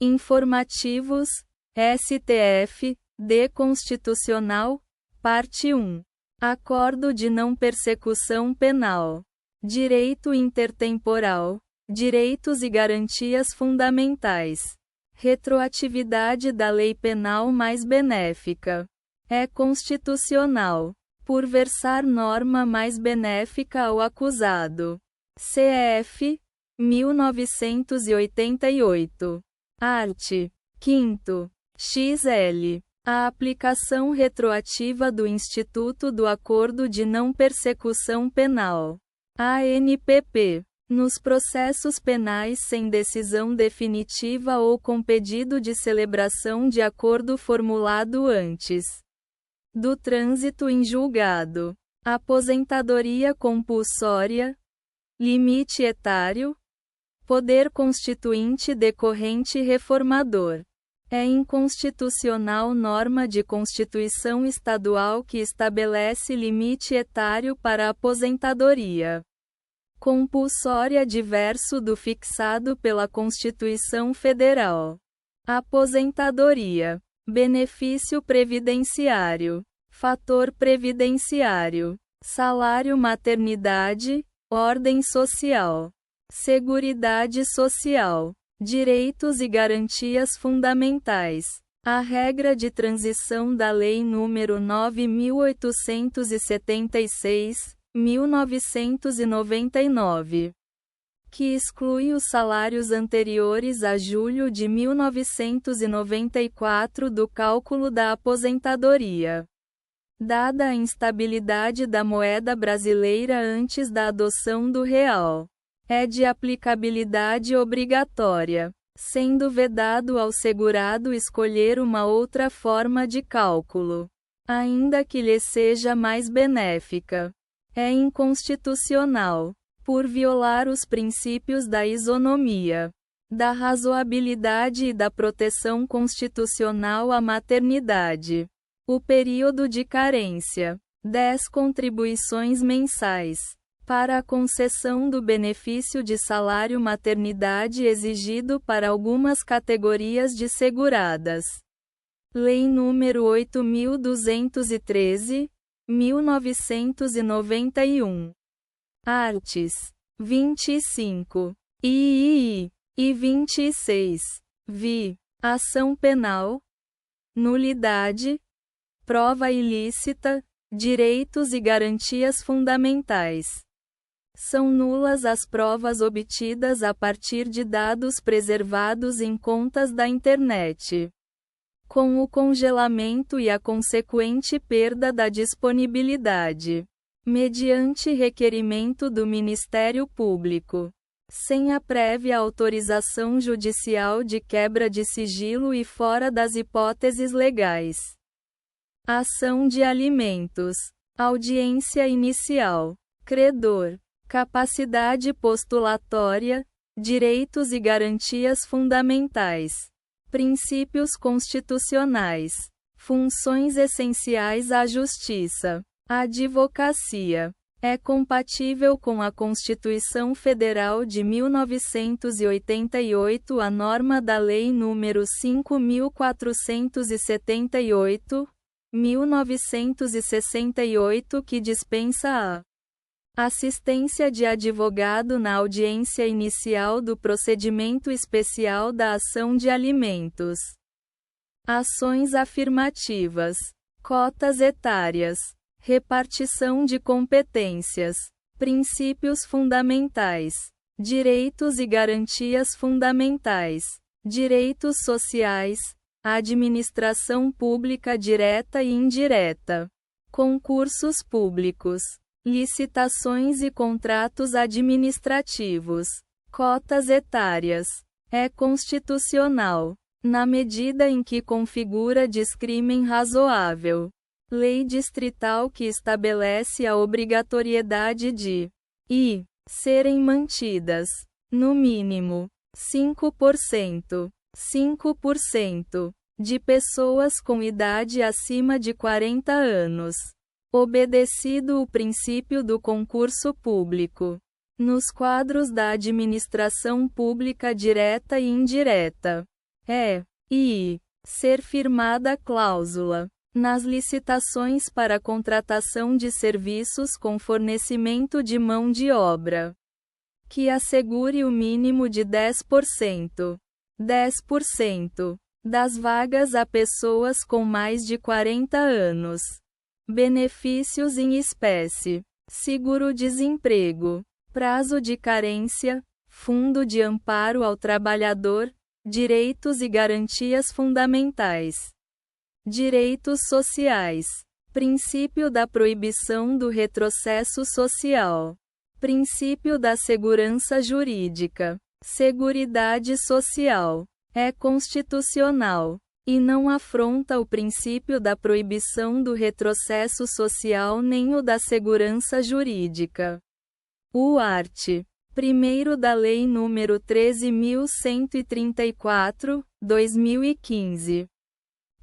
Informativos, STF, D. Constitucional, Parte 1. Acordo de não persecução penal. Direito intertemporal. Direitos e garantias fundamentais. Retroatividade da lei penal mais benéfica. É constitucional, por versar norma mais benéfica ao acusado. CF 1988. Art. 5º. XL. A aplicação retroativa do Instituto do Acordo de Não Persecução Penal. ANPP. Nos processos penais sem decisão definitiva ou com pedido de celebração de acordo formulado antes do trânsito em julgado. Aposentadoria compulsória. Limite etário. Poder constituinte decorrente reformador. É inconstitucional norma de Constituição Estadual que estabelece limite etário para a aposentadoria compulsória diverso do fixado pela Constituição Federal. Aposentadoria. Benefício previdenciário. Fator previdenciário. Salário maternidade. Ordem social. Seguridade social. Direitos e garantias fundamentais. A regra de transição da Lei nº 9.876, 1999, que exclui os salários anteriores a julho de 1994 do cálculo da aposentadoria. Dada a instabilidade da moeda brasileira antes da adoção do real, é de aplicabilidade obrigatória, sendo vedado ao segurado escolher uma outra forma de cálculo, ainda que lhe seja mais benéfica. É inconstitucional, por violar os princípios da isonomia, da razoabilidade e da proteção constitucional à maternidade. O período de carência. 10 contribuições mensais. Para a concessão do benefício de salário maternidade exigido para algumas categorias de seguradas. Lei nº 8.213, 1991. Arts. 25. III. E 26. Vi. Ação penal. Nulidade. Prova ilícita. Direitos e garantias fundamentais. São nulas as provas obtidas a partir de dados preservados em contas da internet, com o congelamento e a consequente perda da disponibilidade, mediante requerimento do Ministério Público, sem a prévia autorização judicial de quebra de sigilo e fora das hipóteses legais. Ação de alimentos. Audiência inicial. Credor. Capacidade postulatória. Direitos e garantias fundamentais. Princípios constitucionais. Funções essenciais à justiça. Advocacia. É compatível com a Constituição Federal de 1988 a norma da Lei nº 5.478, 1968 que dispensa a assistência de advogado na audiência inicial do procedimento especial da ação de alimentos. Ações afirmativas. Cotas etárias. Repartição de competências. Princípios fundamentais. Direitos e garantias fundamentais. Direitos sociais. Administração pública direta e indireta. Concursos públicos. Licitações e contratos administrativos. Cotas etárias. É constitucional, na medida em que configura descrime razoável. Lei distrital que estabelece a obrigatoriedade de serem mantidas, no mínimo, 5%, 5% de pessoas com idade acima de 40 anos. Obedecido o princípio do concurso público. Nos quadros da administração pública direta e indireta. ser firmada cláusula nas licitações para contratação de serviços com fornecimento de mão de obra que assegure o mínimo de 10% das vagas a pessoas com mais de 40 anos. Benefícios em espécie: seguro-desemprego, prazo de carência, fundo de amparo ao trabalhador, direitos e garantias fundamentais. Direitos sociais. Princípio da proibição do retrocesso social. Princípio da segurança jurídica. Seguridade social. É constitucional e não afronta o princípio da proibição do retrocesso social nem o da segurança jurídica. O art. 1º da Lei nº 13.134, 2015.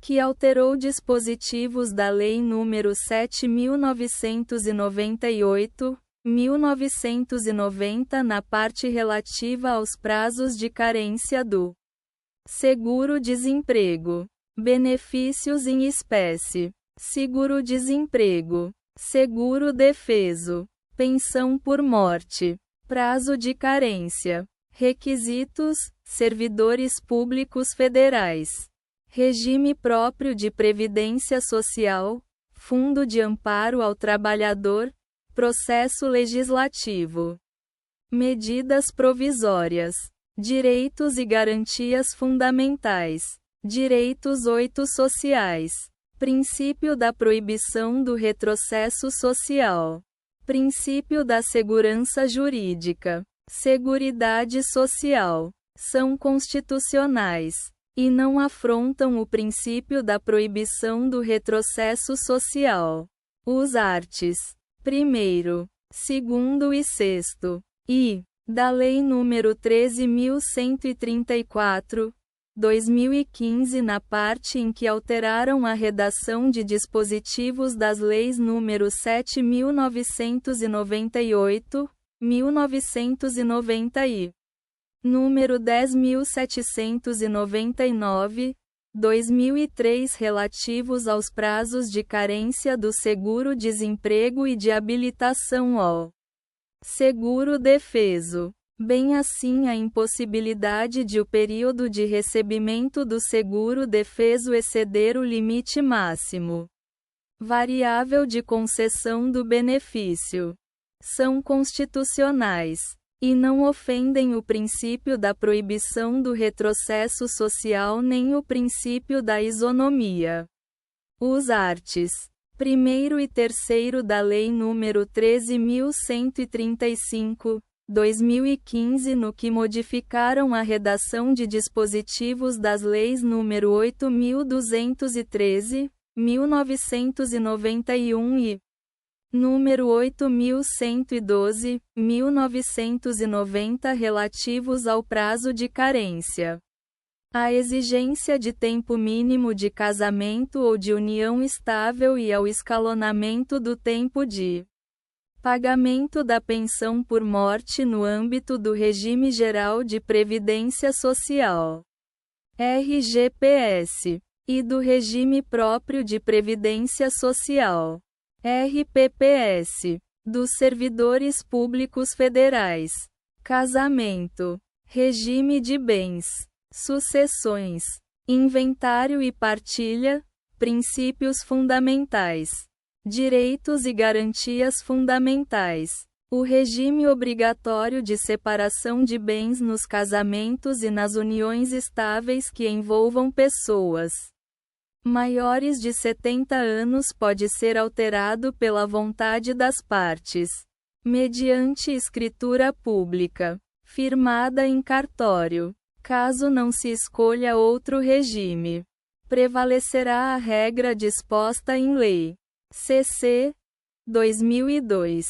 Que alterou dispositivos da Lei nº 7.998, 1990 na parte relativa aos prazos de carência do seguro-desemprego. Benefícios em espécie: seguro-desemprego, seguro-defeso, pensão por morte, prazo de carência. Requisitos: servidores públicos federais. Regime próprio de previdência social, fundo de amparo ao trabalhador, processo legislativo. Medidas provisórias. Direitos e garantias fundamentais. Direitos 8 sociais. Princípio da proibição do retrocesso social. Princípio da segurança jurídica. Seguridade social. São constitucionais e não afrontam o princípio da proibição do retrocesso social. Os arts. 1º, 2º e 6º. Da Lei nº 13.134, 2015 na parte em que alteraram a redação de dispositivos das leis nº 7.998, 1990 e número 10.799, 2003 relativos aos prazos de carência do seguro-desemprego e de habilitação ao seguro-defeso, bem assim a impossibilidade de o período de recebimento do seguro-defeso exceder o limite máximo variável de concessão do benefício. São constitucionais e não ofendem o princípio da proibição do retrocesso social nem o princípio da isonomia. Os arts. 1º e 3º da Lei nº 13.135, 2015 no que modificaram a redação de dispositivos das leis nº 8.213, 1991 e número 8.112, 1990 relativos ao prazo de carência. A exigência de tempo mínimo de casamento ou de união estável e ao escalonamento do tempo de pagamento da pensão por morte no âmbito do Regime Geral de Previdência Social, RGPS, e do Regime Próprio de Previdência Social, RPPS, dos servidores públicos federais. Casamento, regime de bens, sucessões, inventário e partilha, princípios fundamentais, direitos e garantias fundamentais. O regime obrigatório de separação de bens nos casamentos e nas uniões estáveis que envolvam pessoas maiores de 70 anos pode ser alterado pela vontade das partes, mediante escritura pública, firmada em cartório. Caso não se escolha outro regime, prevalecerá a regra disposta em Lei CC 2002.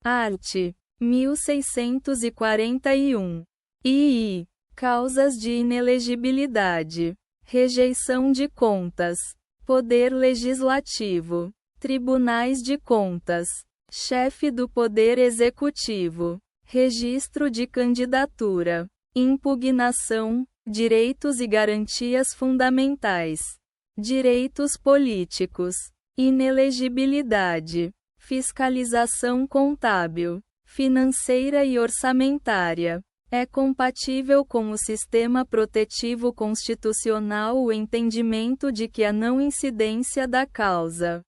Art. 1641. II. Causas de inelegibilidade. Rejeição de contas. Poder Legislativo. Tribunais de Contas. Chefe do Poder Executivo. Registro de candidatura. Impugnação, direitos e garantias fundamentais, direitos políticos, inelegibilidade, fiscalização contábil, financeira e orçamentária. É compatível com o sistema protetivo constitucional o entendimento de que a não incidência da causa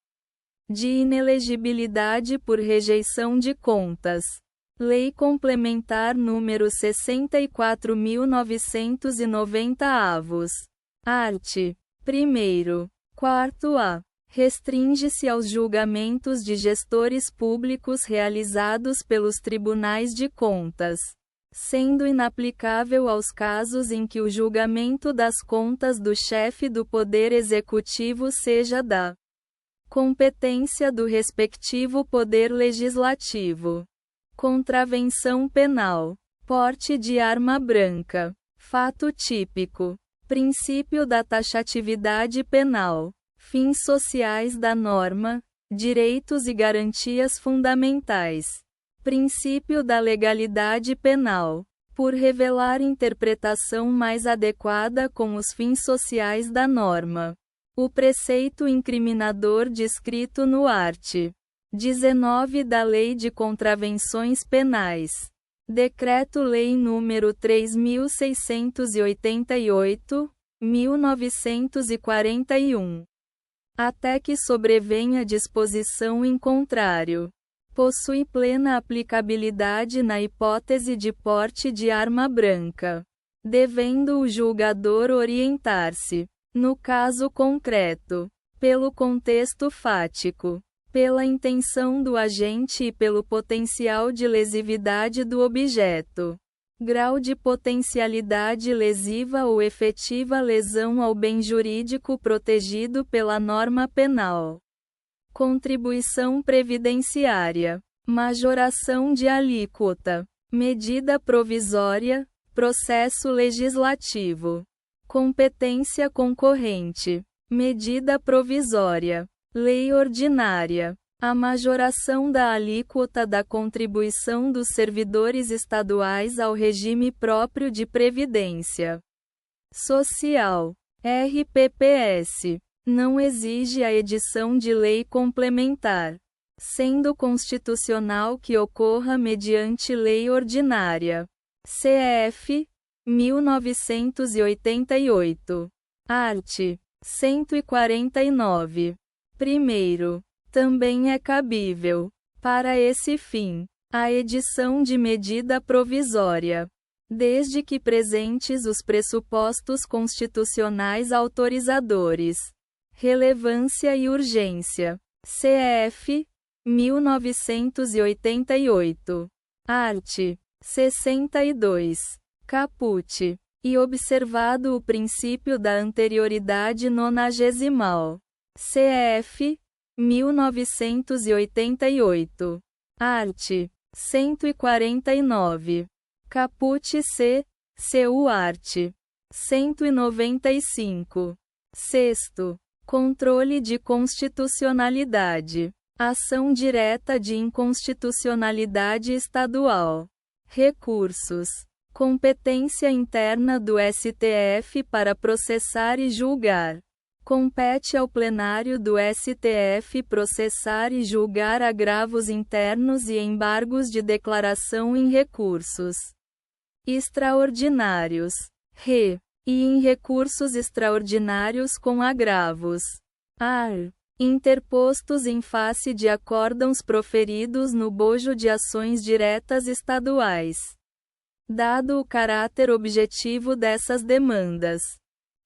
de inelegibilidade por rejeição de contas. Lei Complementar número 64.990 art. 1º, 4a. Restringe-se aos julgamentos de gestores públicos realizados pelos tribunais de contas, sendo inaplicável aos casos em que o julgamento das contas do chefe do Poder Executivo seja da competência do respectivo Poder Legislativo. Contravenção penal. Porte de arma branca. Fato típico. Princípio da taxatividade penal. Fins sociais da norma. Direitos e garantias fundamentais. Princípio da legalidade penal. Por revelar interpretação mais adequada com os fins sociais da norma. O preceito incriminador descrito no art. 19 da Lei de Contravenções Penais. Decreto-Lei nº 3.688, 1941. Até que sobrevenha disposição em contrário. Possui plena aplicabilidade na hipótese de porte de arma branca, devendo o julgador orientar-se, no caso concreto, pelo contexto fático, pela intenção do agente e pelo potencial de lesividade do objeto. Grau de potencialidade lesiva ou efetiva lesão ao bem jurídico protegido pela norma penal. Contribuição previdenciária. Majoração de alíquota. Medida provisória. Processo legislativo. Competência concorrente. Medida provisória. Lei ordinária. A majoração da alíquota da contribuição dos servidores estaduais ao regime próprio de previdência social, RPPS, não exige a edição de lei complementar, sendo constitucional que ocorra mediante lei ordinária. CF 1988. Art. 149. Primeiro, também é cabível, para esse fim, a edição de medida provisória, desde que presentes os pressupostos constitucionais autorizadores, relevância e urgência. CF 1988. Art. 62. Caput. E observado o princípio da anterioridade nonagesimal. CF 1988. Art. 149. Caput C. Seu art. 195. Sexto. Controle de constitucionalidade. Ação direta de inconstitucionalidade estadual. Recursos. Competência interna do STF para processar e julgar. Compete ao plenário do STF processar e julgar agravos internos e embargos de declaração em recursos extraordinários, e em recursos extraordinários com agravos, interpostos em face de acórdãos proferidos no bojo de ações diretas estaduais. Dado o caráter objetivo dessas demandas.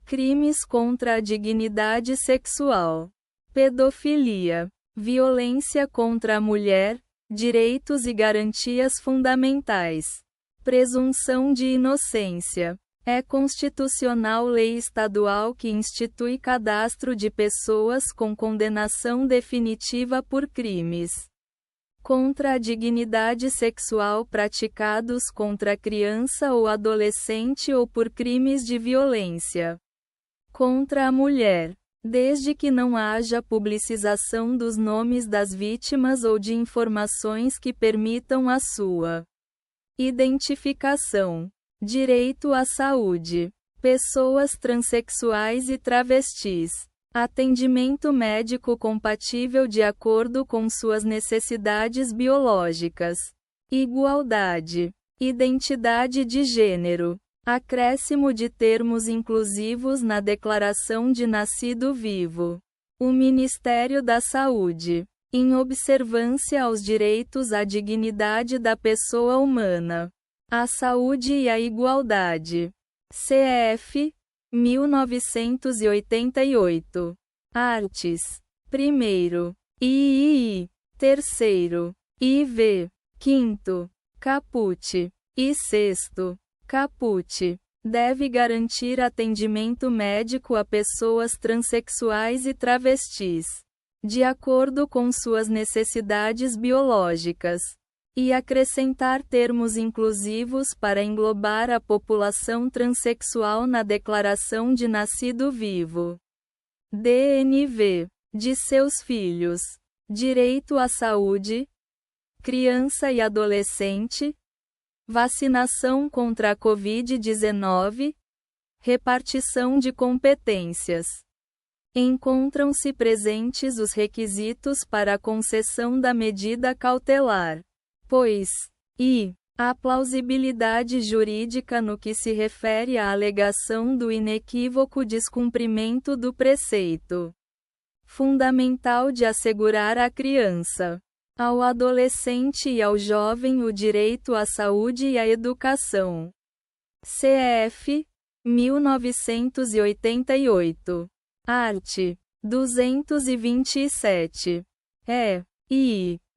Crimes contra a dignidade sexual, pedofilia, violência contra a mulher, direitos e garantias fundamentais, presunção de inocência. É constitucional lei estadual que institui cadastro de pessoas com condenação definitiva por crimes contra a dignidade sexual praticados contra criança ou adolescente ou por crimes de violência contra a mulher, desde que não haja publicização dos nomes das vítimas ou de informações que permitam a sua identificação. Direito à saúde. pessoas transexuais e travestis. Atendimento médico compatível de acordo com suas necessidades biológicas. Igualdade. Identidade de gênero. Acréscimo de termos inclusivos na Declaração de Nascido Vivo. O Ministério da Saúde, em observância aos direitos à dignidade da pessoa humana, à saúde e à igualdade. CF 1988. Artes. 1º. III. 3º. IV. 5º. Caput. E 6º. Caput. Deve garantir atendimento médico a pessoas transexuais e travestis, de acordo com suas necessidades biológicas, e acrescentar termos inclusivos para englobar a população transexual na Declaração de Nascido Vivo. DNV. De seus filhos. Direito à saúde. Criança e adolescente. Vacinação contra a Covid-19. Repartição de competências. Encontram-se presentes os requisitos para a concessão da medida cautelar, pois, a plausibilidade jurídica no que se refere à alegação do inequívoco descumprimento do preceito fundamental de assegurar à criança, ao adolescente e ao jovem o direito à saúde e à educação. CF 1988. Art. 227.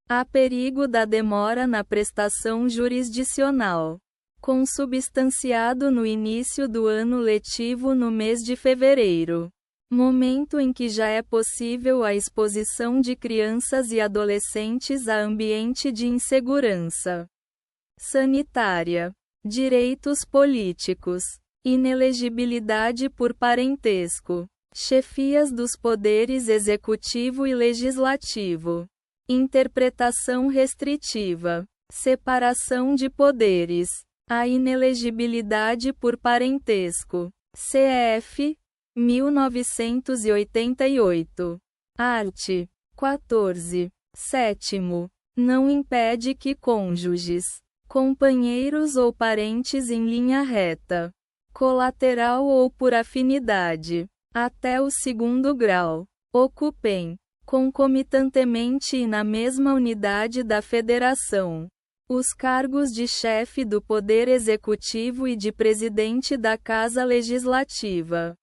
Há perigo da demora na prestação jurisdicional, consubstanciado no início do ano letivo no mês de fevereiro, momento em que já é possível a exposição de crianças e adolescentes a ambiente de insegurança sanitária, direitos políticos, inelegibilidade por parentesco, chefias dos poderes executivo e legislativo, interpretação restritiva, separação de poderes, a inelegibilidade por parentesco. CF 1988. Art. 14. 7º. Não impede que cônjuges, companheiros ou parentes em linha reta, colateral ou por afinidade, até o 2º grau, ocupem, concomitantemente e na mesma unidade da federação, os cargos de chefe do Poder Executivo e de presidente da Casa Legislativa.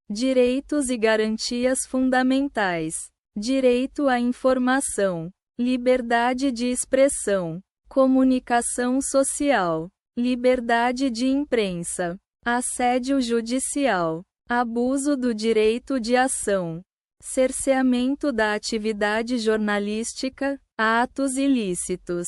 Direitos e garantias fundamentais. Direito à informação, liberdade de expressão, comunicação social, liberdade de imprensa, assédio judicial, abuso do direito de ação, cerceamento da atividade jornalística, atos ilícitos,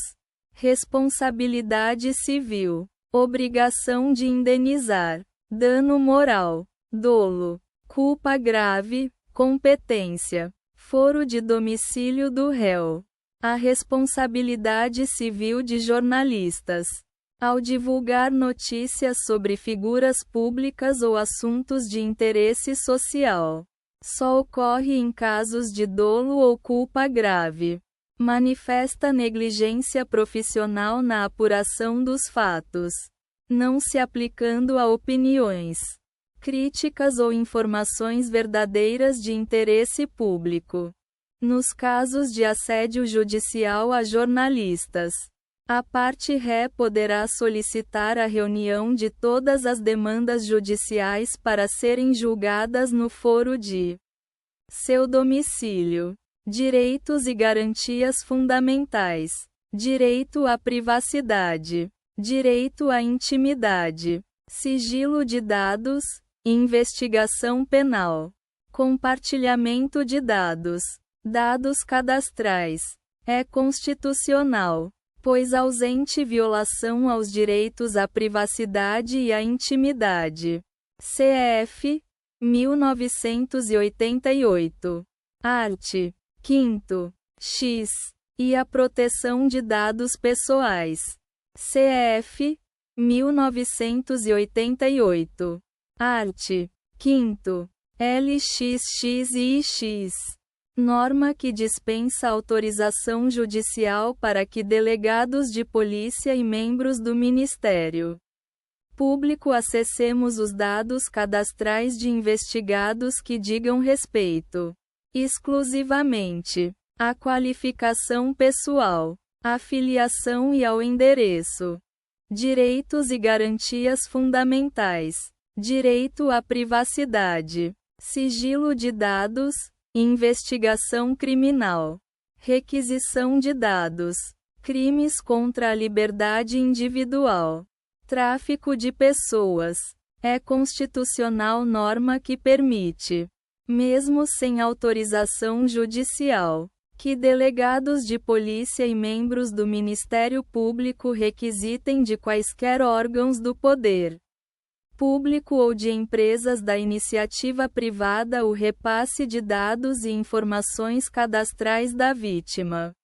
responsabilidade civil, obrigação de indenizar, dano moral, dolo, culpa grave, competência, foro de domicílio do réu, a responsabilidade civil de jornalistas, ao divulgar notícias sobre figuras públicas ou assuntos de interesse social, só ocorre em casos de dolo ou culpa grave. Manifesta negligência profissional na apuração dos fatos, não se aplicando a opiniões, críticas ou informações verdadeiras de interesse público. Nos casos de assédio judicial a jornalistas, a parte ré poderá solicitar a reunião de todas as demandas judiciais para serem julgadas no foro de seu domicílio. Direitos e garantias fundamentais. Direito à privacidade. Direito à intimidade. Sigilo de dados. Investigação penal. Compartilhamento de dados. Dados cadastrais. É constitucional, pois ausente violação aos direitos à privacidade e à intimidade. CF 1988. Art. 5º. X. E a proteção de dados pessoais. CF 1988. Art. 5º. LXXIX. Norma que dispensa autorização judicial para que delegados de polícia e membros do Ministério Público acessemos os dados cadastrais de investigados que digam respeito exclusivamente à qualificação pessoal, à filiação e ao endereço. Direitos e garantias fundamentais. Direito à privacidade. Sigilo de dados. Investigação criminal. Requisição de dados. Crimes contra a liberdade individual. Tráfico de pessoas. É constitucional norma que permite, mesmo sem autorização judicial, que delegados de polícia e membros do Ministério Público requisitem de quaisquer órgãos do poder público ou de empresas da iniciativa privada o repasse de dados e informações cadastrais da vítima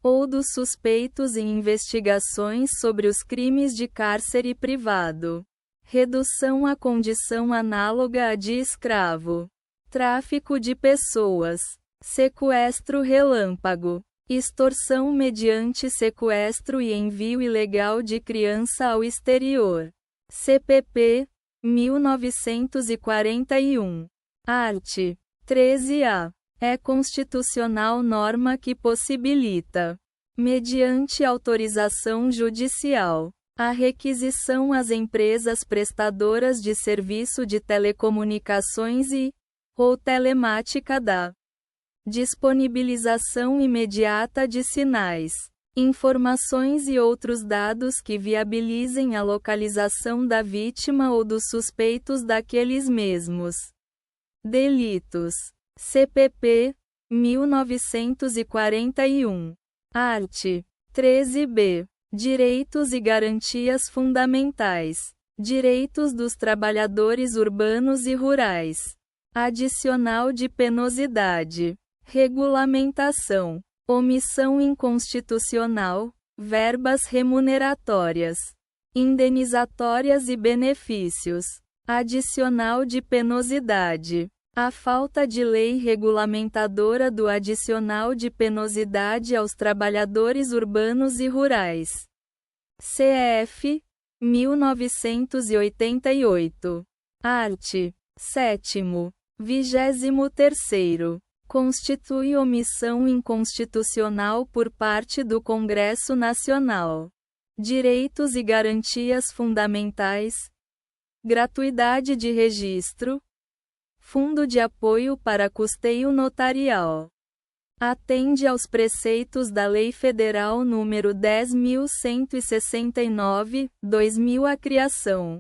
ou dos suspeitos em investigações sobre os crimes de cárcere privado, redução à condição análoga à de escravo, tráfico de pessoas, sequestro relâmpago, extorsão mediante sequestro e envio ilegal de criança ao exterior. CPP 1941. Art. 13-A. É constitucional norma que possibilita, mediante autorização judicial, a requisição às empresas prestadoras de serviço de telecomunicações ou telemática da disponibilização imediata de sinais, informações e outros dados que viabilizem a localização da vítima ou dos suspeitos daqueles mesmos delitos. CPP 1941. Art. 13b. Direitos e garantias fundamentais. Direitos dos trabalhadores urbanos e rurais. Adicional de penosidade. Regulamentação. Omissão inconstitucional. Verbas remuneratórias, indenizatórias e benefícios. Adicional de penosidade. A falta de lei regulamentadora do adicional de penosidade aos trabalhadores urbanos e rurais. CF 1988. Art. 7º. 23º. Constitui omissão inconstitucional por parte do Congresso Nacional. Direitos e garantias fundamentais. Gratuidade de registro. Fundo de apoio para custeio notarial. Atende aos preceitos da Lei Federal nº 10.169, 2000 a criação,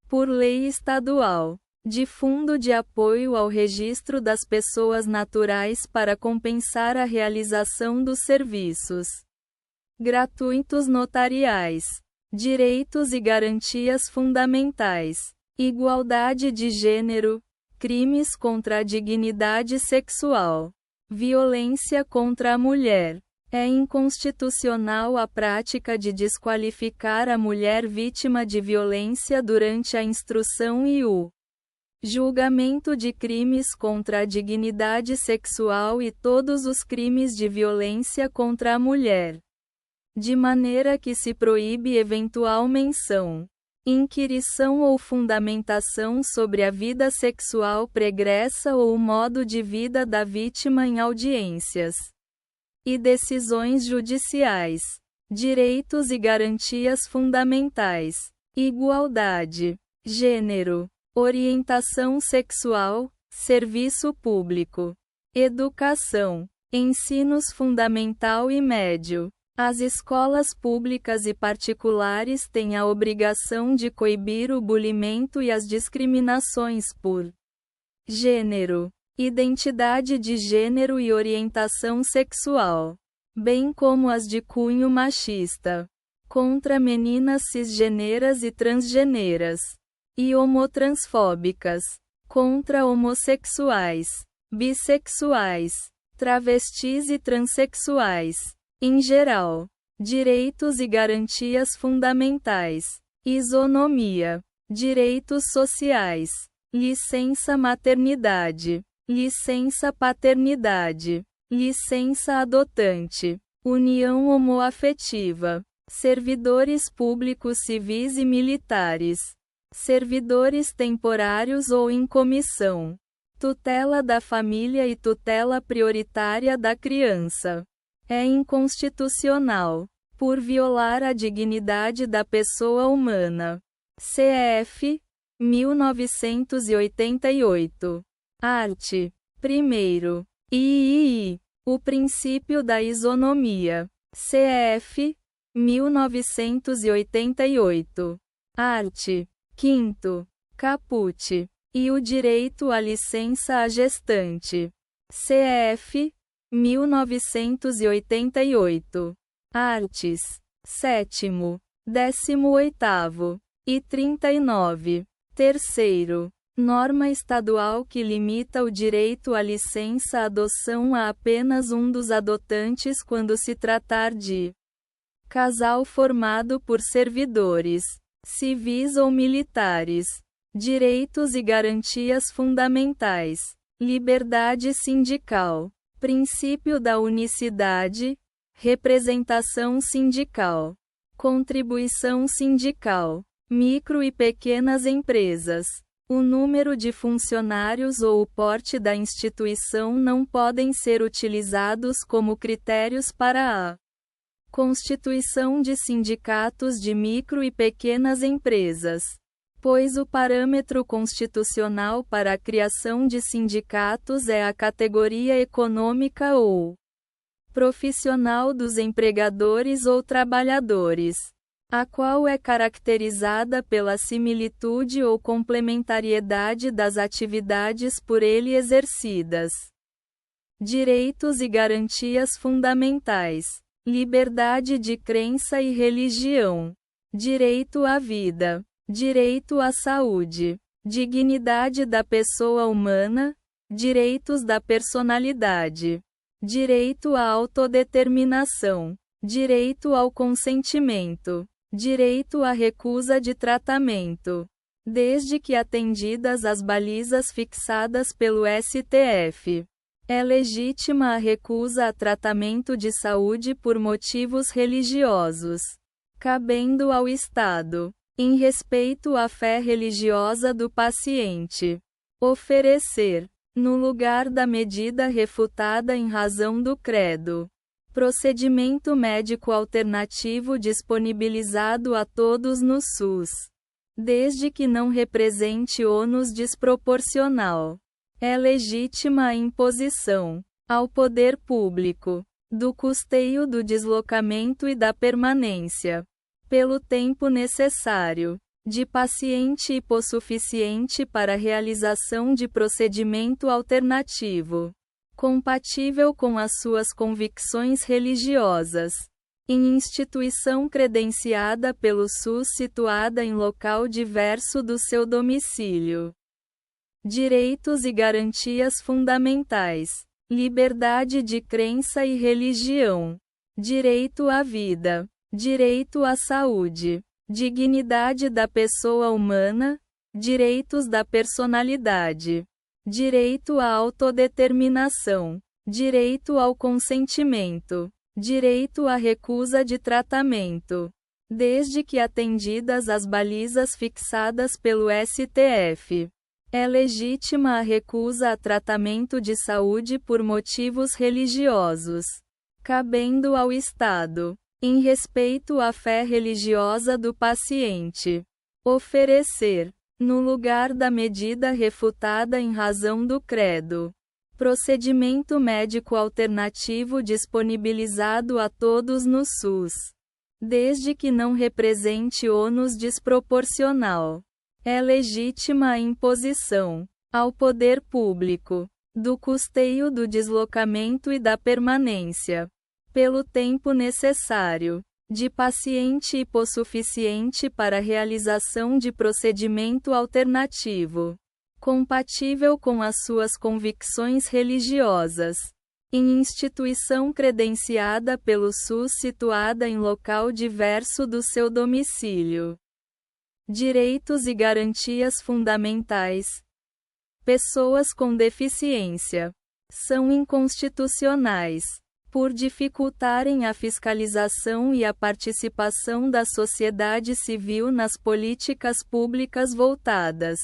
por lei estadual, de Fundo de Apoio ao Registro das Pessoas Naturais para compensar a realização dos serviços gratuitos notariais. Direitos e garantias fundamentais. Igualdade de gênero. Crimes contra a dignidade sexual. Violência contra a mulher. É inconstitucional a prática de desqualificar a mulher vítima de violência durante a instrução e o julgamento de crimes contra a dignidade sexual e todos os crimes de violência contra a mulher, de maneira que se proíbe eventual menção, inquirição ou fundamentação sobre a vida sexual pregressa ou o modo de vida da vítima em audiências e decisões judiciais. Direitos e garantias fundamentais. Igualdade, gênero, orientação sexual, serviço público, educação, ensinos fundamental e médio. As escolas públicas e particulares têm a obrigação de coibir o bulimento e as discriminações por gênero, identidade de gênero e orientação sexual, bem como as de cunho machista, contra meninas cisgêneras e transgêneras, e homotransfóbicas, contra homossexuais, bissexuais, travestis e transexuais. Em geral, direitos e garantias fundamentais. Isonomia. direitos sociais, licença maternidade, licença paternidade, licença adotante, união homoafetiva, servidores públicos civis e militares, servidores temporários ou em comissão, tutela da família e tutela prioritária da criança. É inconstitucional, por violar a dignidade da pessoa humana. CF 1988. Art. 1º. III. O princípio da isonomia. CF 1988. Art. 5º. Caput. E o direito à licença à gestante. CF 1988. Arts. 7º, 18º e 39. Terceiro. Norma estadual que limita o direito à licença adoção a apenas um dos adotantes quando se tratar de casal formado por servidores civis ou militares. Direitos e garantias fundamentais. Liberdade sindical. Princípio da unicidade. Representação sindical. Contribuição sindical. Micro e pequenas empresas. O número de funcionários ou o porte da instituição não podem ser utilizados como critérios para a constituição de sindicatos de micro e pequenas empresas, pois o parâmetro constitucional para a criação de sindicatos é a categoria econômica ou profissional dos empregadores ou trabalhadores, a qual é caracterizada pela similitude ou complementariedade das atividades por ele exercidas. Direitos e garantias fundamentais. Liberdade de crença e religião. Direito à vida. Direito à saúde. Dignidade da pessoa humana. Direitos da personalidade. Direito à autodeterminação. Direito ao consentimento. Direito à recusa de tratamento. Desde que atendidas as balizas fixadas pelo STF. É legítima a recusa a tratamento de saúde por motivos religiosos, cabendo ao Estado, em respeito à fé religiosa do paciente, oferecer, no lugar da medida refutada em razão do credo, procedimento médico alternativo disponibilizado a todos no SUS, desde que não represente ônus desproporcional. É legítima a imposição, ao poder público, do custeio do deslocamento e da permanência, pelo tempo necessário, de paciente hipossuficiente para a realização de procedimento alternativo, compatível com as suas convicções religiosas, em instituição credenciada pelo SUS situada em local diverso do seu domicílio. Direitos e garantias fundamentais. Liberdade de crença e religião. Direito à vida. Direito à saúde. Dignidade da pessoa humana. Direitos da personalidade. Direito à autodeterminação. Direito ao consentimento. Direito à recusa de tratamento. Desde que atendidas as balizas fixadas pelo STF. É legítima a recusa a tratamento de saúde por motivos religiosos, cabendo ao Estado, em respeito à fé religiosa do paciente, oferecer, no lugar da medida refutada em razão do credo, procedimento médico alternativo disponibilizado a todos no SUS, desde que não represente ônus desproporcional. É legítima a imposição, ao poder público, do custeio do deslocamento e da permanência, pelo tempo necessário, de paciente hipossuficiente para a realização de procedimento alternativo, compatível com as suas convicções religiosas, em instituição credenciada pelo SUS situada em local diverso do seu domicílio. Direitos e garantias fundamentais. Pessoas com deficiência são inconstitucionais por dificultarem a fiscalização e a participação da sociedade civil nas políticas públicas voltadas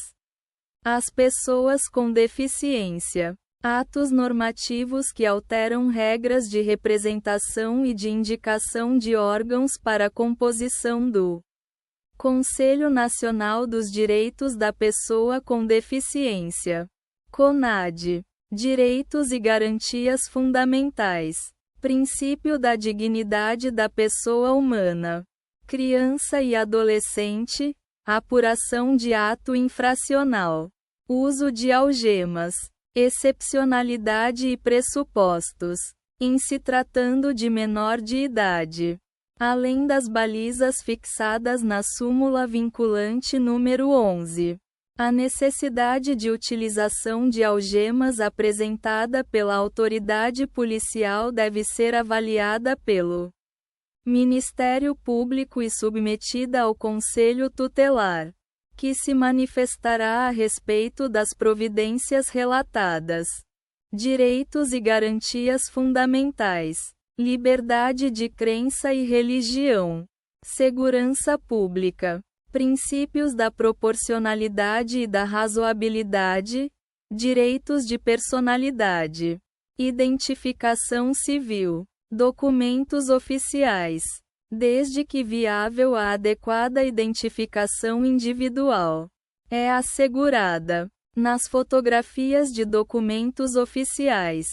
às pessoas com deficiência. Atos normativos que alteram regras de representação e de indicação de órgãos para a composição do Conselho Nacional dos Direitos da Pessoa com Deficiência. CONAD. Direitos e garantias fundamentais. Princípio da dignidade da pessoa humana. Criança e adolescente. Apuração de ato infracional. Uso de algemas. Excepcionalidade e pressupostos. Em se tratando de menor de idade. Além das balizas fixadas na súmula vinculante número 11. A necessidade de utilização de algemas apresentada pela autoridade policial deve ser avaliada pelo Ministério Público e submetida ao Conselho Tutelar, que se manifestará a respeito das providências relatadas. Direitos e garantias fundamentais. Liberdade de crença e religião. Segurança pública. Princípios da proporcionalidade e da razoabilidade. Direitos de personalidade. Identificação civil. Documentos oficiais. Desde que viável a adequada identificação individual é assegurada. Nas fotografias de documentos oficiais.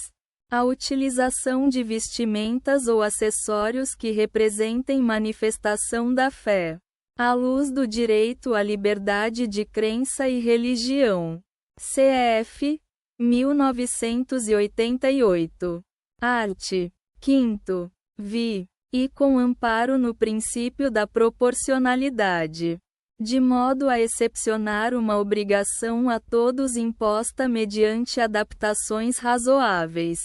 A utilização de vestimentas ou acessórios que representem manifestação da fé. À luz do direito à liberdade de crença e religião. CF. 1988. Art. 5º. Vi. E com amparo no princípio da proporcionalidade. De modo a excepcionar uma obrigação a todos imposta mediante adaptações razoáveis.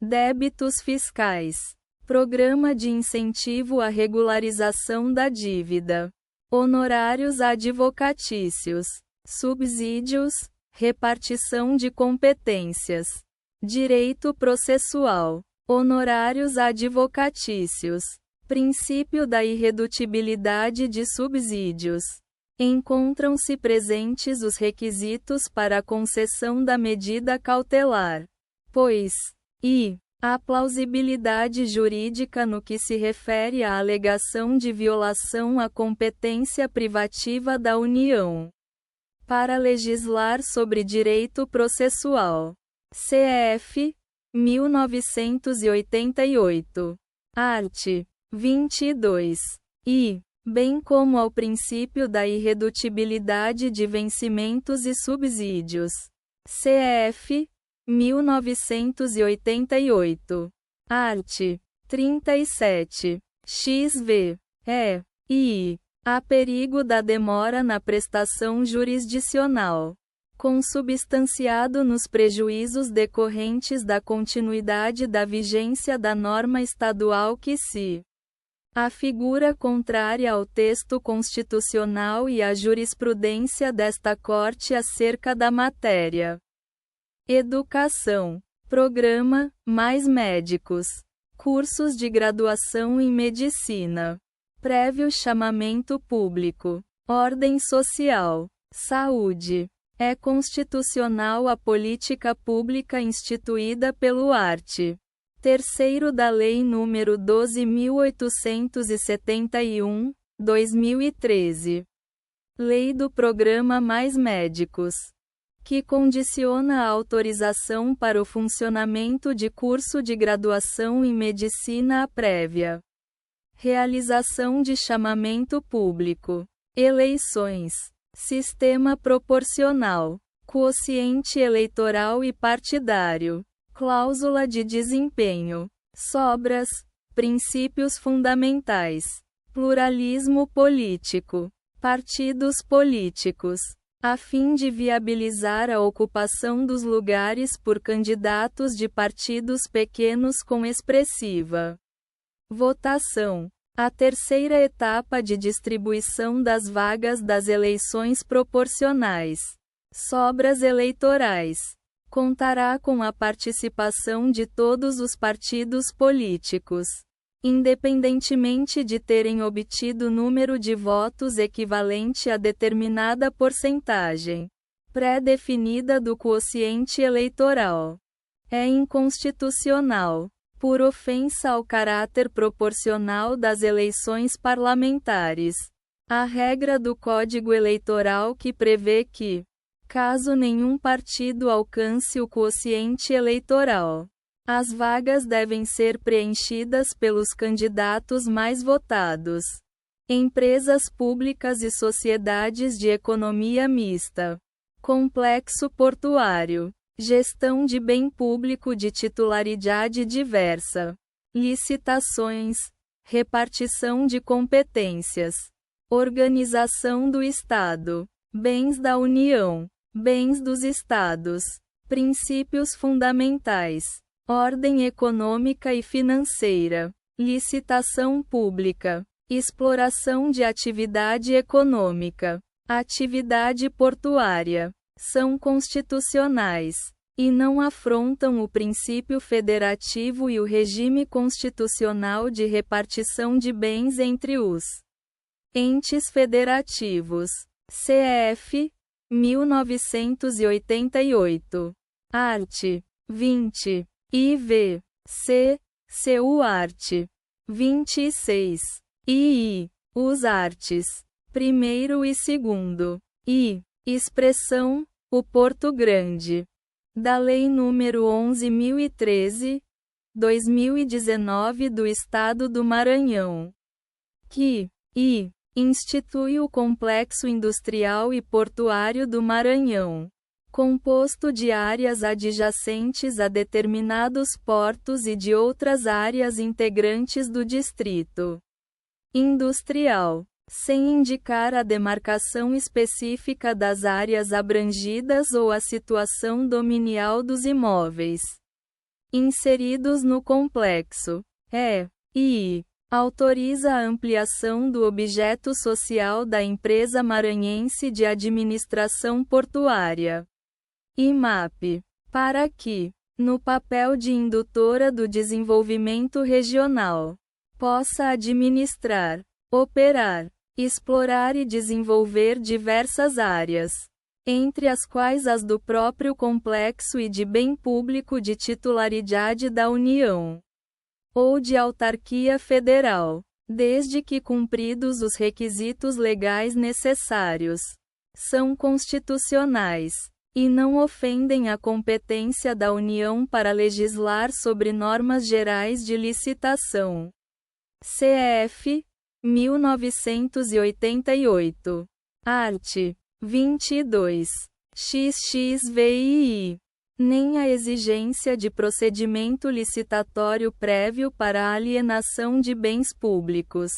Débitos fiscais. Programa de incentivo à regularização da dívida. Honorários advocatícios. Subsídios. Repartição de competências. Direito processual. Honorários advocatícios. Princípio da irredutibilidade de subsídios. Encontram-se presentes os requisitos para a concessão da medida cautelar. Pois, a plausibilidade jurídica no que se refere à alegação de violação à competência privativa da União para legislar sobre direito processual. CF. 1988. Art. 22. Bem como ao princípio da irredutibilidade de vencimentos e subsídios. CF. 1988. Art. 37. XV. Há perigo da demora na prestação jurisdicional, consubstanciado nos prejuízos decorrentes da continuidade da vigência da norma estadual que se afigura contrária ao texto constitucional e à jurisprudência desta Corte acerca da matéria. Educação. Programa Mais Médicos. Cursos de graduação em Medicina. Prévio chamamento público. Ordem social. Saúde. É constitucional a política pública instituída pelo art. 3º da Lei nº 12.871, 2013. Lei do Programa Mais Médicos. Que condiciona a autorização para o funcionamento de curso de graduação em medicina à prévia realização de chamamento público. Eleições. Sistema proporcional. Quociente eleitoral e partidário. Cláusula de desempenho. Sobras. Princípios fundamentais. Pluralismo político. Partidos políticos. A fim de viabilizar a ocupação dos lugares por candidatos de partidos pequenos com expressiva votação. A terceira etapa de distribuição das vagas das eleições proporcionais, sobras eleitorais, contará com a participação de todos os partidos políticos, independentemente de terem obtido número de votos equivalente a determinada porcentagem pré-definida do quociente eleitoral. É inconstitucional, por ofensa ao caráter proporcional das eleições parlamentares, a regra do Código Eleitoral que prevê que, caso nenhum partido alcance o quociente eleitoral, as vagas devem ser preenchidas pelos candidatos mais votados. Empresas públicas e sociedades de economia mista. Complexo portuário. Gestão de bem público de titularidade diversa. Licitações. Repartição de competências. Organização do Estado. Bens da União. Bens dos Estados. Princípios fundamentais. Ordem econômica e financeira. Licitação pública. Exploração de atividade econômica. Atividade portuária. São constitucionais, e não afrontam o princípio federativo e o regime constitucional de repartição de bens entre os entes federativos. CF. 1988. Art. 20. IV. C. CU Art. 26. II. Os artes. 1º e 2º. I. Expressão, o Porto Grande. Da Lei nº 11.013, 2019 do Estado do Maranhão. Que, institui o Complexo Industrial e Portuário do Maranhão, composto de áreas adjacentes a determinados portos e de outras áreas integrantes do Distrito Industrial, sem indicar a demarcação específica das áreas abrangidas ou a situação dominial dos imóveis inseridos no complexo. Autoriza a ampliação do objeto social da Empresa Maranhense de Administração Portuária, IMAP, para que, no papel de indutora do desenvolvimento regional, possa administrar, operar, explorar e desenvolver diversas áreas, entre as quais as do próprio complexo e de bem público de titularidade da União ou de autarquia federal, desde que cumpridos os requisitos legais necessários, são constitucionais, e não ofendem a competência da União para legislar sobre normas gerais de licitação. CF. 1988. Art. 22. XXVII. Nem a exigência de procedimento licitatório prévio para a alienação de bens públicos.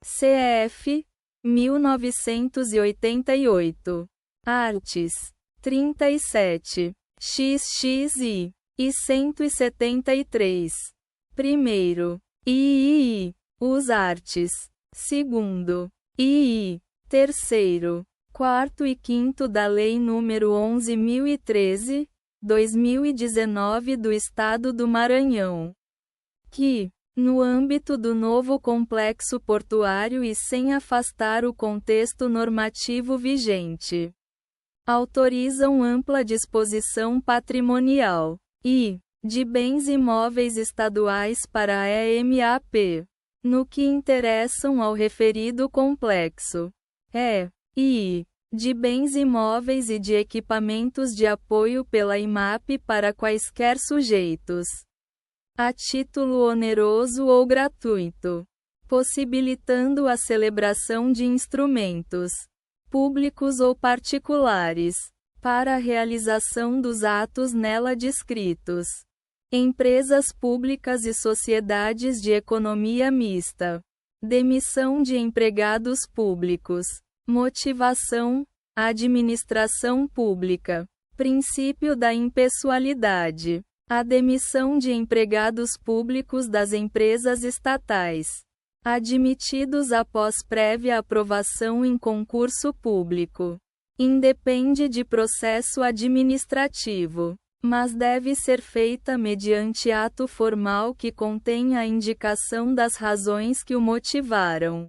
CF. 1988. Arts. 37. XXI. E 173. Primeiro. II. Os artes. Segundo. II. Terceiro. Quarto e quinto da Lei nº 11.013, 2019 do Estado do Maranhão. Que, no âmbito do novo complexo portuário e sem afastar o contexto normativo vigente, autorizam ampla disposição patrimonial e de bens imóveis estaduais para a EMAP, no que interessam ao referido complexo, e de bens imóveis e de equipamentos de apoio pela IMAP para quaisquer sujeitos, a título oneroso ou gratuito, possibilitando a celebração de instrumentos públicos ou particulares para a realização dos atos nela descritos. Empresas públicas e sociedades de economia mista. Demissão de empregados públicos. Motivação: administração pública. Princípio da impessoalidade. A demissão de empregados públicos das empresas estatais, admitidos após prévia aprovação em concurso público. Independe de processo administrativo, mas deve ser feita mediante ato formal que contenha a indicação das razões que o motivaram.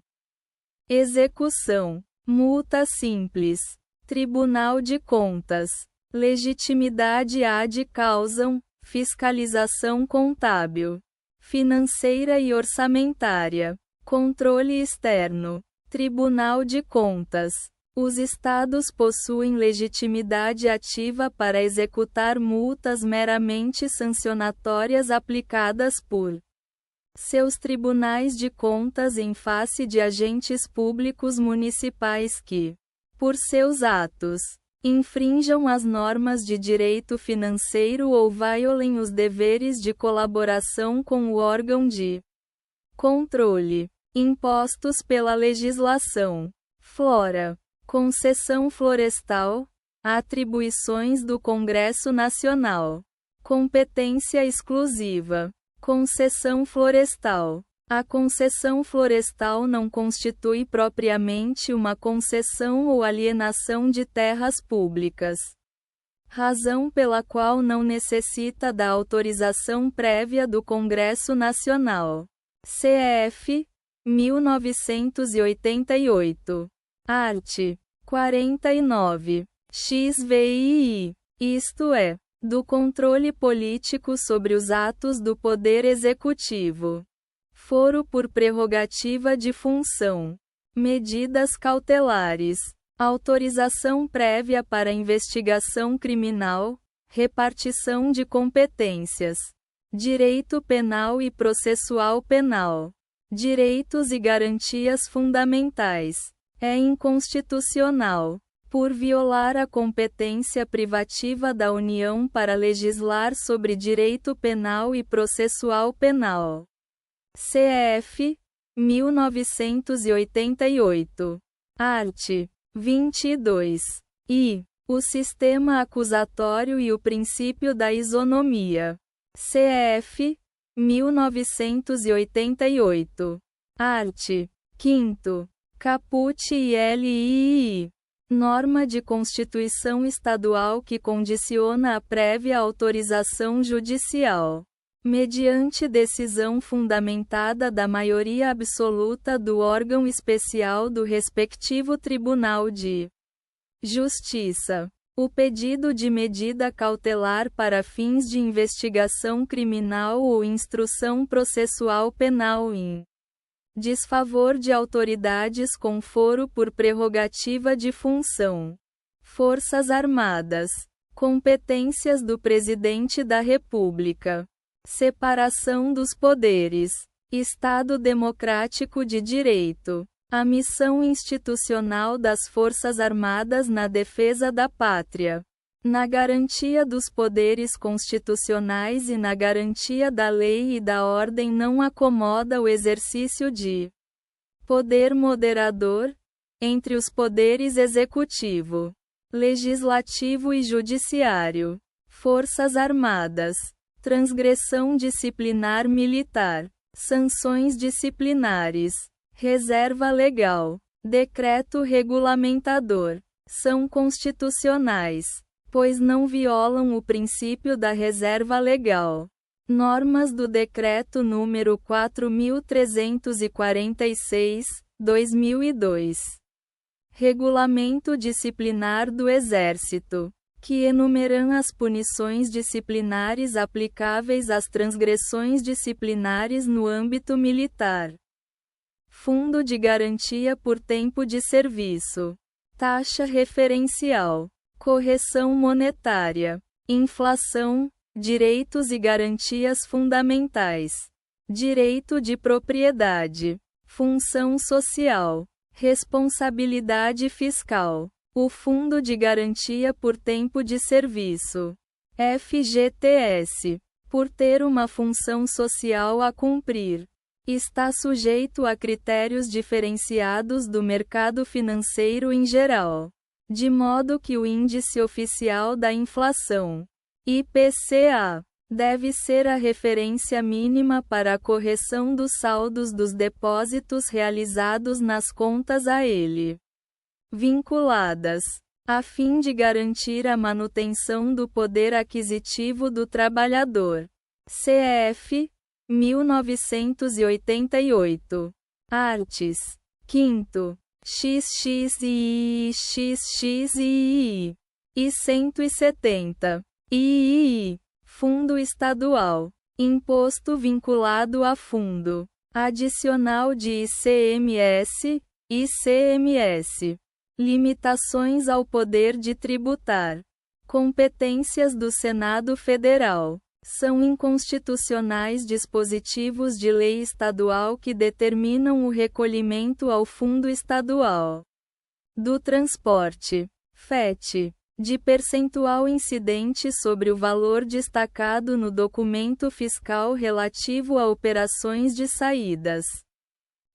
Execução. Multa simples. Tribunal de Contas. Legitimidade ad causam, fiscalização contábil, financeira e orçamentária. Controle externo. Tribunal de Contas. Os estados possuem legitimidade ativa para executar multas meramente sancionatórias aplicadas por seus tribunais de contas em face de agentes públicos municipais que, por seus atos, infrinjam as normas de direito financeiro ou violem os deveres de colaboração com o órgão de controle, impostos pela legislação. Flora. Concessão florestal. Atribuições do Congresso Nacional. Competência exclusiva. Concessão florestal. A concessão florestal não constitui propriamente uma concessão ou alienação de terras públicas, razão pela qual não necessita da autorização prévia do Congresso Nacional. CF 1988. Art. 49. XVI. Isto é, do controle político sobre os atos do Poder Executivo. Foro por prerrogativa de função. Medidas cautelares. Autorização prévia para investigação criminal. Repartição de competências. Direito penal e processual penal. Direitos e garantias fundamentais. É inconstitucional, por violar a competência privativa da União para legislar sobre direito penal e processual penal. CF 1988. Art. 22. I. O sistema acusatório e o princípio da isonomia. CF 1988. Art. 5º. Caput e LII. Norma de Constituição Estadual que condiciona a prévia autorização judicial, mediante decisão fundamentada da maioria absoluta do órgão especial do respectivo Tribunal de Justiça. O pedido de medida cautelar para fins de investigação criminal ou instrução processual penal em desfavor de autoridades com foro por prerrogativa de função. Forças Armadas. Competências do Presidente da República. Separação dos poderes. Estado democrático de direito. A missão institucional das Forças Armadas na defesa da pátria, na garantia dos poderes constitucionais e na garantia da lei e da ordem não acomoda o exercício de poder moderador, entre os poderes executivo, legislativo e judiciário. Forças Armadas. Transgressão disciplinar militar. Sanções disciplinares. Reserva legal. Decreto regulamentador. São constitucionais, pois não violam o princípio da reserva legal. Normas do Decreto número 4.346, 2002. Regulamento Disciplinar do Exército, que enumeram as punições disciplinares aplicáveis às transgressões disciplinares no âmbito militar. Fundo de Garantia por Tempo de Serviço. Taxa referencial. Correção monetária. Inflação. Direitos e garantias fundamentais. Direito de propriedade. Função social. Responsabilidade fiscal. O Fundo de Garantia por Tempo de Serviço. FGTS. Por ter uma função social a cumprir, está sujeito a critérios diferenciados do mercado financeiro em geral, de modo que o Índice Oficial da Inflação, IPCA, deve ser a referência mínima para a correção dos saldos dos depósitos realizados nas contas a ele vinculadas, a fim de garantir a manutenção do poder aquisitivo do trabalhador. CF 1988. Artes. 5º. XXII XXII. E 170. II. Fundo Estadual. Imposto vinculado a fundo adicional de ICMS, ICMS. Limitações ao poder de tributar. Competências do Senado Federal. São inconstitucionais dispositivos de lei estadual que determinam o recolhimento ao Fundo Estadual do Transporte, FET, de percentual incidente sobre o valor destacado no documento fiscal relativo a operações de saídas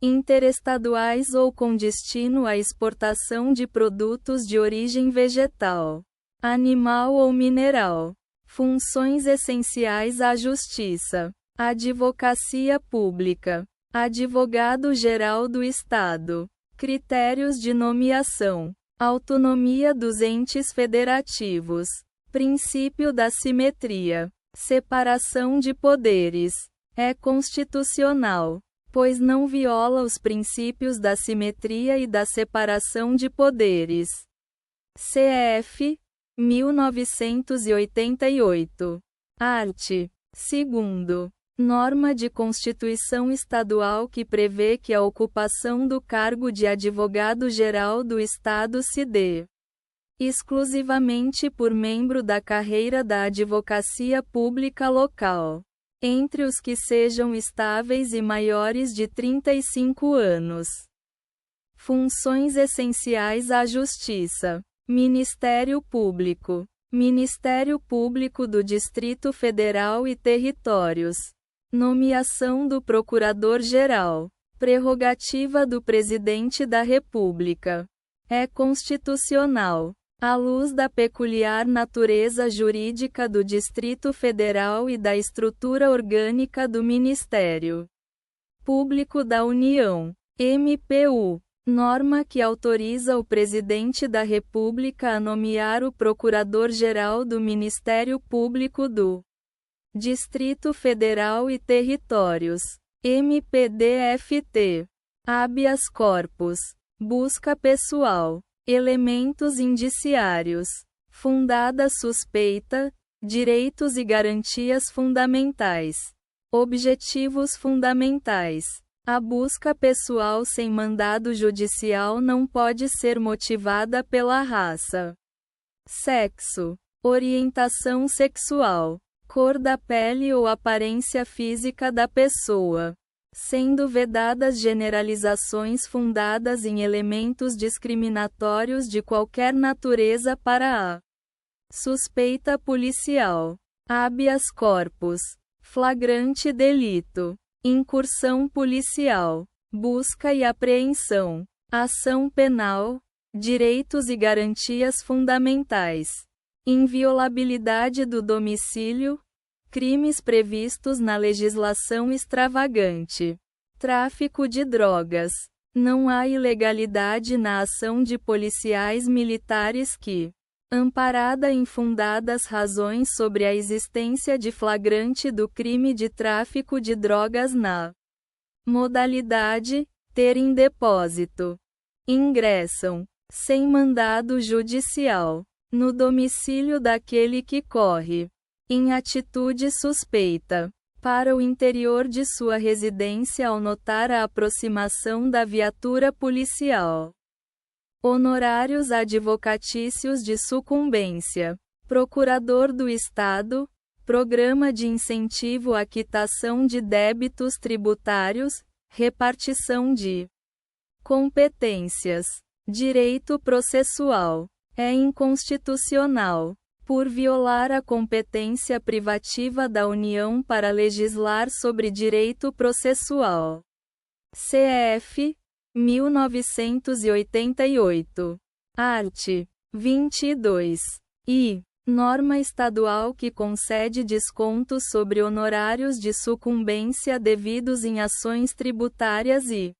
interestaduais ou com destino à exportação de produtos de origem vegetal, animal ou mineral. Funções essenciais à Justiça. Advocacia Pública. Advogado-Geral do Estado. Critérios de nomeação. Autonomia dos entes federativos. Princípio da simetria. Separação de poderes. É constitucional, pois não viola os princípios da simetria e da separação de poderes. CF 1988. Art. 2º. Norma de Constituição Estadual que prevê que a ocupação do cargo de advogado-geral do Estado se dê exclusivamente por membro da carreira da advocacia pública local, entre os que sejam estáveis e maiores de 35 anos. Funções essenciais à Justiça. Ministério Público. Ministério Público do Distrito Federal e Territórios. Nomeação do Procurador-Geral. Prerrogativa do Presidente da República. É constitucional, à luz da peculiar natureza jurídica do Distrito Federal e da estrutura orgânica do Ministério Público da União, MPU. Norma que autoriza o Presidente da República a nomear o Procurador-Geral do Ministério Público do Distrito Federal e Territórios, MPDFT. Habeas corpus. Busca pessoal. Elementos indiciários. Fundada suspeita. Direitos e garantias fundamentais. Objetivos fundamentais. A busca pessoal sem mandado judicial não pode ser motivada pela raça, sexo, orientação sexual, cor da pele ou aparência física da pessoa, sendo vedadas generalizações fundadas em elementos discriminatórios de qualquer natureza para a suspeita policial, habeas corpus, flagrante delito, incursão policial, busca e apreensão, ação penal, direitos e garantias fundamentais, inviolabilidade do domicílio, crimes previstos na legislação extravagante, tráfico de drogas. Não há ilegalidade na ação de policiais militares que, amparada em fundadas razões sobre a existência de flagrante do crime de tráfico de drogas na modalidade, ter em depósito, ingressam, sem mandado judicial, no domicílio daquele que corre, em atitude suspeita, para o interior de sua residência ao notar a aproximação da viatura policial. Honorários advocatícios de sucumbência. Procurador do Estado. Programa de incentivo à quitação de débitos tributários. Repartição de competências. Direito processual. É inconstitucional, por violar a competência privativa da União para legislar sobre direito processual. CF 1988. Art. 22. I. Norma estadual que concede descontos sobre honorários de sucumbência devidos em ações tributárias e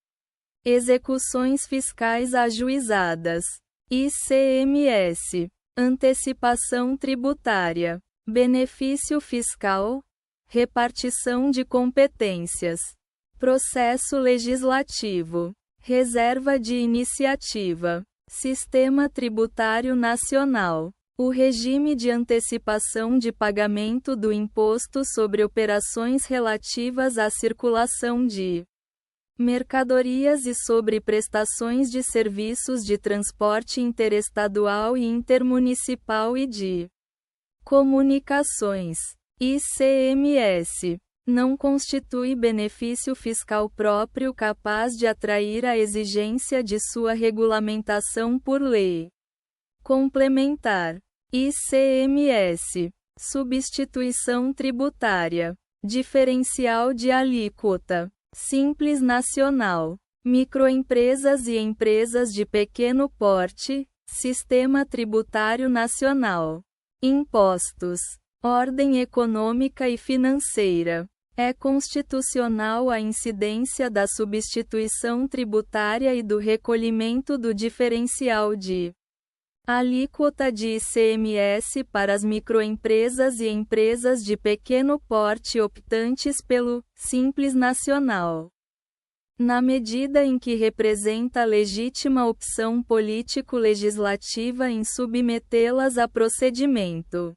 execuções fiscais ajuizadas. ICMS. Antecipação tributária. Benefício fiscal. Repartição de competências. Processo legislativo. Reserva de iniciativa. Sistema tributário nacional. O regime de antecipação de pagamento do imposto sobre operações relativas à circulação de mercadorias e sobre prestações de serviços de transporte interestadual e intermunicipal e de comunicações. ICMS. Não constitui benefício fiscal próprio capaz de atrair a exigência de sua regulamentação por lei complementar. ICMS. Substituição tributária. Diferencial de alíquota. Simples nacional. Microempresas e empresas de pequeno porte. Sistema tributário nacional. Impostos. Ordem econômica e financeira. É constitucional a incidência da substituição tributária e do recolhimento do diferencial de alíquota de ICMS para as microempresas e empresas de pequeno porte optantes pelo Simples Nacional. Na medida em que representa legítima opção político-legislativa em submetê-las a procedimento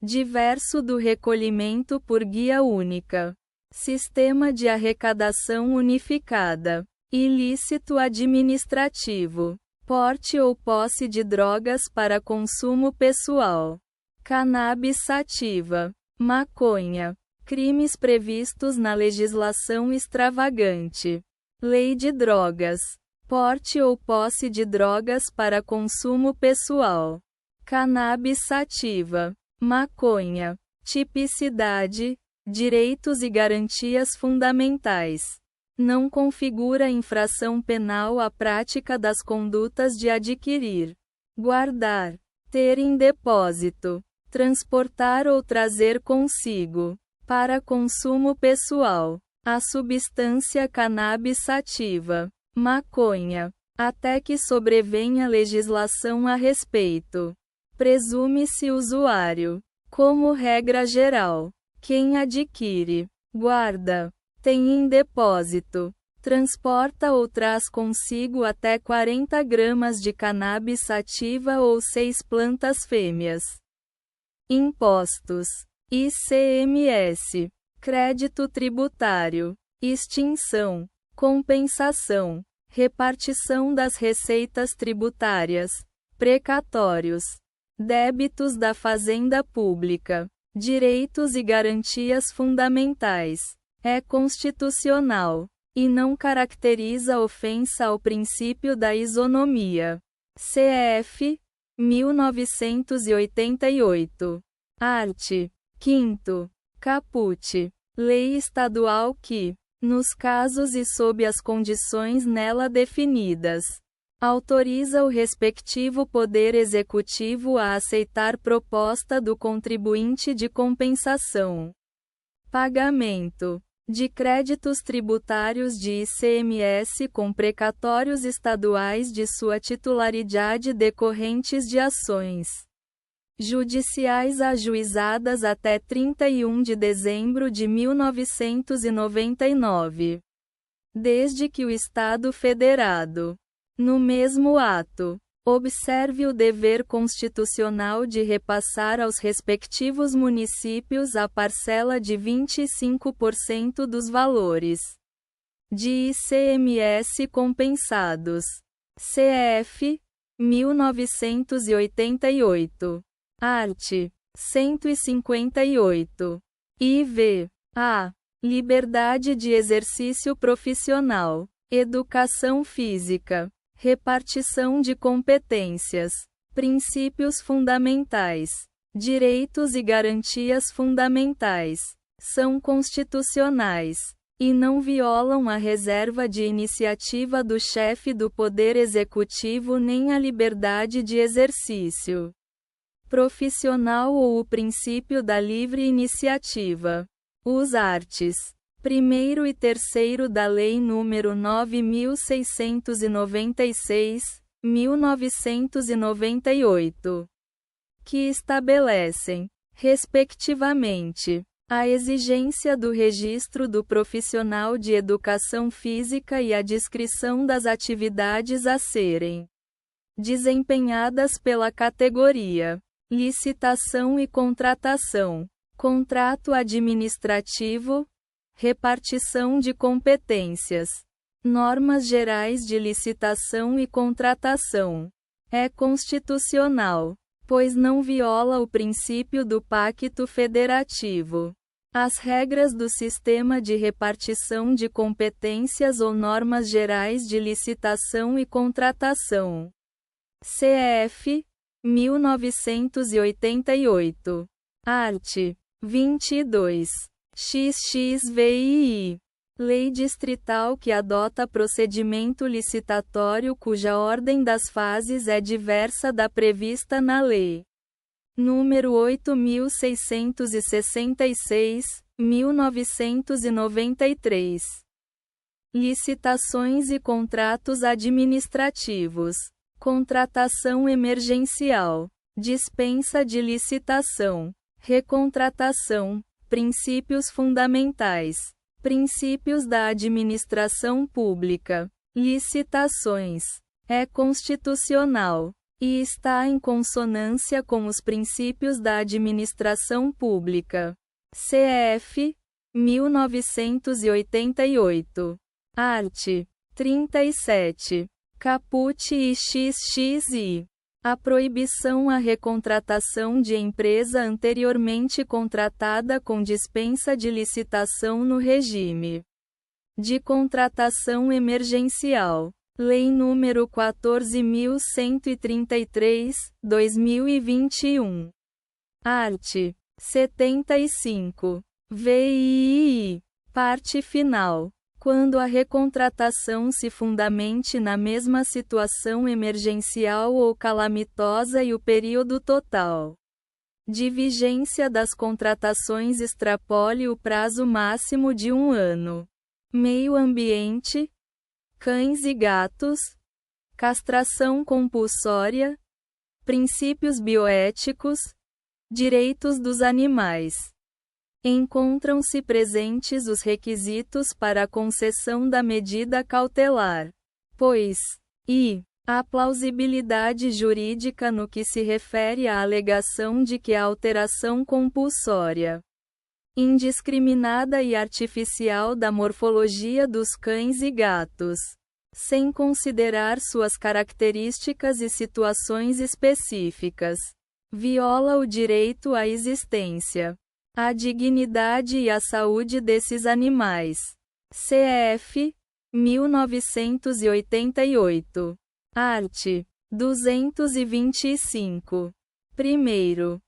diverso do recolhimento por guia única. Sistema de arrecadação unificada. Ilícito administrativo. Porte ou posse de drogas para consumo pessoal. Cannabis sativa. Maconha. Crimes previstos na legislação extravagante. Lei de drogas. Porte ou posse de drogas para consumo pessoal. Cannabis sativa. Maconha. Tipicidade. Direitos e garantias fundamentais. Não configura infração penal a prática das condutas de adquirir, guardar, ter em depósito, transportar ou trazer consigo, para consumo pessoal, a substância cannabis sativa, maconha, até que sobrevenha legislação a respeito. Presume-se usuário. Como regra geral, quem adquire, guarda, tem em depósito, transporta ou traz consigo até 40 gramas de cannabis sativa ou 6 plantas fêmeas. Impostos. ICMS. Crédito tributário. Extinção. Compensação. Repartição das receitas tributárias. Precatórios. Débitos da Fazenda Pública. Direitos e garantias fundamentais. É constitucional. E não caracteriza ofensa ao princípio da isonomia. CF. 1988. Art. 5º. Caput. Lei estadual que, nos casos e sob as condições nela definidas, autoriza o respectivo Poder Executivo a aceitar proposta do contribuinte de compensação. Pagamento de créditos tributários de ICMS com precatórios estaduais de sua titularidade decorrentes de ações judiciais ajuizadas até 31 de dezembro de 1999. Desde que o Estado Federado, no mesmo ato, observe o dever constitucional de repassar aos respectivos municípios a parcela de 25% dos valores de ICMS compensados. CF. 1988. Art. 158. IV. A. Liberdade de exercício profissional. Educação física. Repartição de competências. Princípios fundamentais. Direitos e garantias fundamentais. São constitucionais. E não violam a reserva de iniciativa do chefe do Poder Executivo nem a liberdade de exercício profissional ou o princípio da livre iniciativa. Os arts. 1º e 3º da Lei nº 9.696, 1998. Que estabelecem, respectivamente, a exigência do registro do profissional de educação física e a descrição das atividades a serem desempenhadas pela categoria, licitação e contratação, contrato administrativo, repartição de competências, normas gerais de licitação e contratação. É constitucional, pois não viola o princípio do Pacto Federativo. As regras do sistema de repartição de competências ou normas gerais de licitação e contratação. CF 1988. Art. 22. XXVII. Lei distrital que adota procedimento licitatório cuja ordem das fases é diversa da prevista na Lei número 8.666, 1993. Licitações e contratos administrativos. Contratação emergencial. Dispensa de licitação. Recontratação. Princípios fundamentais. Princípios da administração pública. Licitações. É constitucional e está em consonância com os princípios da administração pública. CF 1988. Art. 37. Caput e XXI. A proibição à recontratação de empresa anteriormente contratada com dispensa de licitação no regime de contratação emergencial. Lei nº 14.133, 2021. Art. 75. VII. Parte final. Quando a recontratação se fundamente na mesma situação emergencial ou calamitosa e o período total de vigência das contratações extrapole o prazo máximo de 1 ano. Meio ambiente, cães e gatos, castração compulsória, princípios bioéticos, direitos dos animais. Encontram-se presentes os requisitos para a concessão da medida cautelar, pois, a plausibilidade jurídica no que se refere à alegação de que a alteração compulsória, indiscriminada e artificial da morfologia dos cães e gatos, sem considerar suas características e situações específicas, viola o direito à existência, à dignidade e à saúde desses animais. CF 1988. Art. 225. Primeiro.